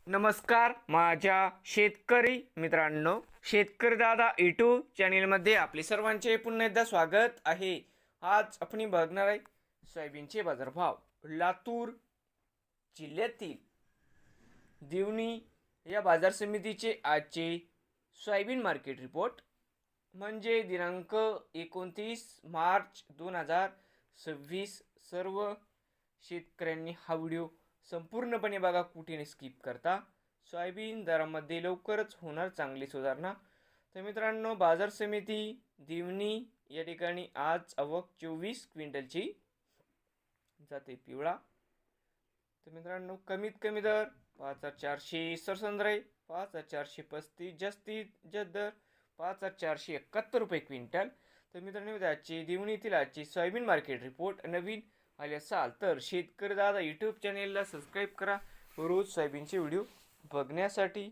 नमस्कार माझ्या शेतकरी मित्रांनो, शेतकरी दादा यूट्यूब चॅनलमध्ये आपले सर्वांचे पुन्हा एकदा स्वागत आहे. आज आपण बघणार आहे सोयाबीनचे बाजारभाव. लातूर जिल्ह्यातील दिवणी या बाजार समितीचे आजचे सोयाबीन मार्केट रिपोर्ट म्हणजे दिनांक 29 मार्च 2026. सर्व शेतकऱ्यांनी हा व्हिडिओ संपूर्णपणे बघा, कुठे स्किप करता. सोयाबीन दरामध्ये लवकरच होणार चांगली सुधारणा. तर मित्रांनो, बाजार समिती दिवणी या ठिकाणी आज आवक 24 क्विंटलची जाते पिवळा. तर मित्रांनो, कमीत कमी दर 5400 सरसंद्रे, 5435 जास्तीत दर 5471 रुपये क्विंटल. तर मित्रांनो, आजची दिवणीतील आजची सोयाबीन मार्केट रिपोर्ट नवीन आले असाल तर शेतकरी दादा यूट्यूब चॅनेलला सबस्क्राईब करा रोज सोयाबीनचे व्हिडिओ बघण्यासाठी.